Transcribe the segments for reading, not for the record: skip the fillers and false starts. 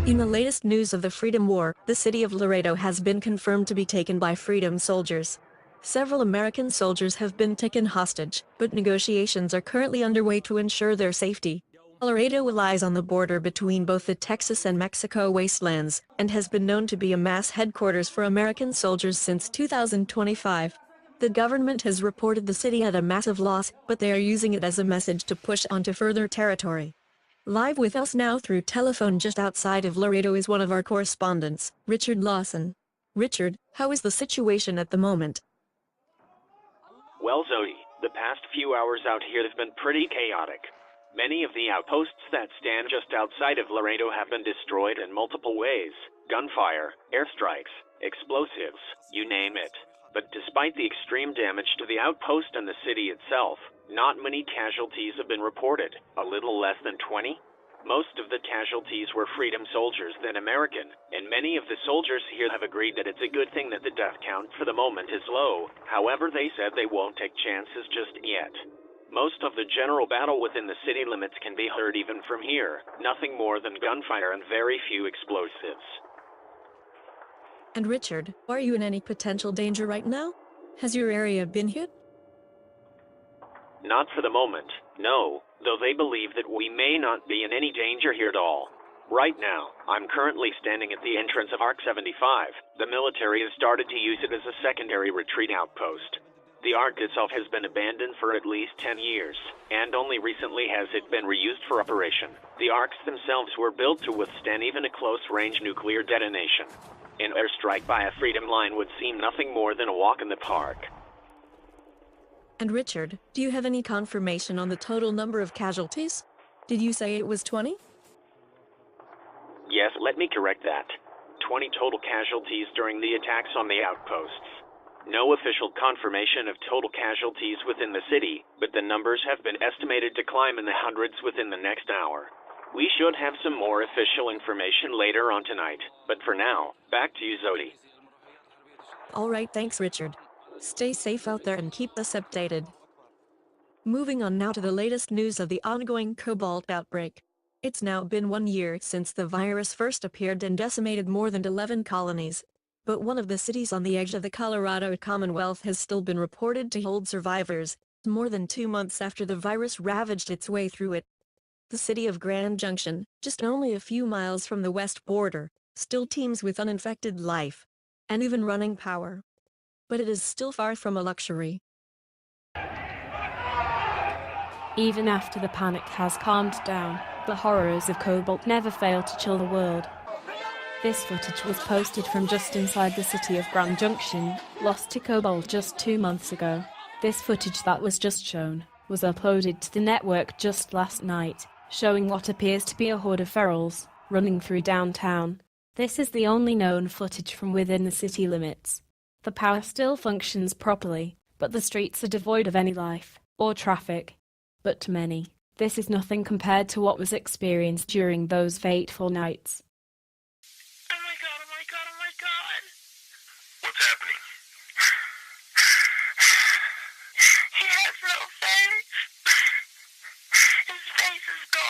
In the latest news of the Freedom War, the city of Laredo has been confirmed to be taken by freedom soldiers. Several American soldiers have been taken hostage, but negotiations are currently underway to ensure their safety. Laredo lies on the border between both the Texas and Mexico wastelands, and has been known to be a mass headquarters for American soldiers since 2025. The government has reported the city at a massive loss, but they are using it as a message to push onto further territory. Live with us now through telephone just outside of Laredo is one of our correspondents, Richard Lawson. Richard, how is the situation at the moment? Well, Zodi, the past few hours out here have been pretty chaotic. Many of the outposts that stand just outside of Laredo have been destroyed in multiple ways: gunfire, airstrikes, explosives, you name it. But despite the extreme damage to the outpost and the city itself, not many casualties have been reported, a little less than 20. Most of the casualties were freedom soldiers than American, and many of the soldiers here have agreed that it's a good thing that the death count for the moment is low. However, they said they won't take chances just yet. Most of the general battle within the city limits can be heard even from here, nothing more than gunfire and very few explosives. And Richard, are you in any potential danger right now? Has your area been hit? Not for the moment, no, though they believe that we may not be in any danger here at all. Right now, I'm currently standing at the entrance of Arc 75. The military has started to use it as a secondary retreat outpost. The Arc itself has been abandoned for at least 10 years, and only recently has it been reused for operation. The Arcs themselves were built to withstand even a close-range nuclear detonation. An airstrike by a freedom line would seem nothing more than a walk in the park. And Richard, do you have any confirmation on the total number of casualties? Did you say it was 20? Yes, let me correct that. 20 total casualties during the attacks on the outposts. No official confirmation of total casualties within the city, but the numbers have been estimated to climb in the hundreds within the next hour. We should have some more official information later on tonight, but for now, back to you, Zodi. Alright, thanks Richard. Stay safe out there and keep us updated. Moving on now to the latest news of the ongoing Cobalt outbreak. It's now been 1 year since the virus first appeared and decimated more than 11 colonies. But one of the cities on the edge of the Colorado Commonwealth has still been reported to hold survivors, more than 2 months after the virus ravaged its way through it. The city of Grand Junction, just only a few miles from the west border, still teems with uninfected life, and even running power. But it is still far from a luxury. Even after the panic has calmed down, the horrors of Cobalt never fail to chill the world. This footage was posted from just inside the city of Grand Junction, lost to Cobalt just 2 months ago. This footage that was just shown was uploaded to the network just last night, showing what appears to be a horde of ferals running through downtown. This is the only known footage from within the city limits. The power still functions properly, but the streets are devoid of any life or traffic. But to many, this is nothing compared to what was experienced during those fateful nights. Oh my god, oh my god, oh my god! What's happening? He has no face! His face is gone!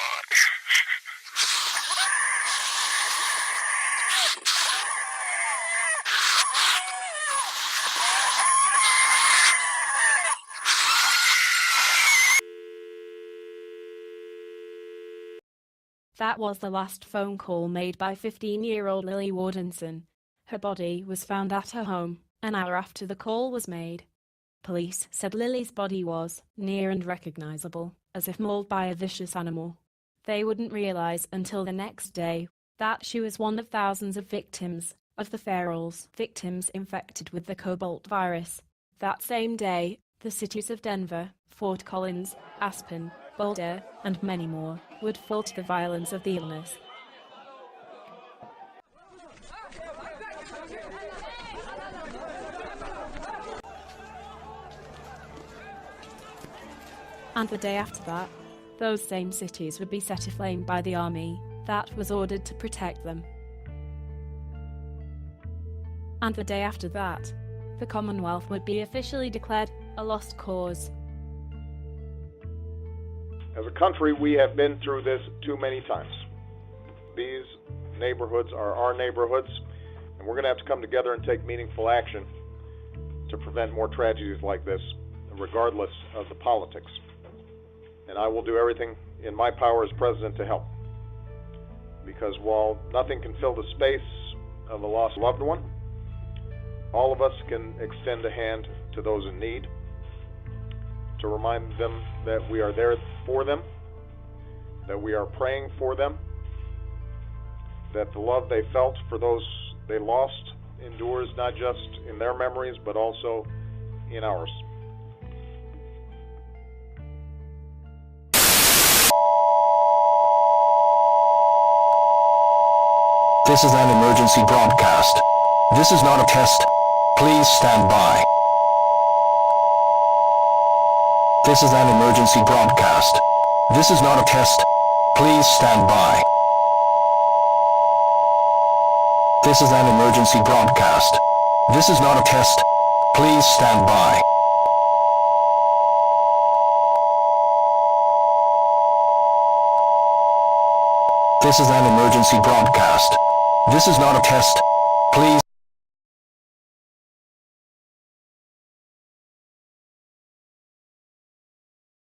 That was the last phone call made by 15-year-old Lily Wardenson. Her body was found at her home an hour after the call was made. Police said Lily's body was near and recognizable, as if mauled by a vicious animal. They wouldn't realize until the next day that she was one of thousands of victims of the ferals, victims infected with the Cobalt virus. That same day, the cities of Denver, Fort Collins, Aspen, Boulder, and many more would fall to the violence of the illness. And the day after that, those same cities would be set aflame by the army that was ordered to protect them. And the day after that, the Commonwealth would be officially declared a lost cause. As a country, we have been through this too many times. These neighborhoods are our neighborhoods, and we're going to have to come together and take meaningful action to prevent more tragedies like this, regardless of the politics. And I will do everything in my power as president to help. Because while nothing can fill the space of a lost loved one, all of us can extend a hand to those in need, to remind them that we are there for them, that we are praying for them, that the love they felt for those they lost endures not just in their memories, but also in ours. This is an emergency broadcast. This is not a test. Please stand by. This is an emergency broadcast. This is not a test. Please stand by. This is an emergency broadcast. This is not a test. Please stand by. This is an emergency broadcast. This is not a test. Please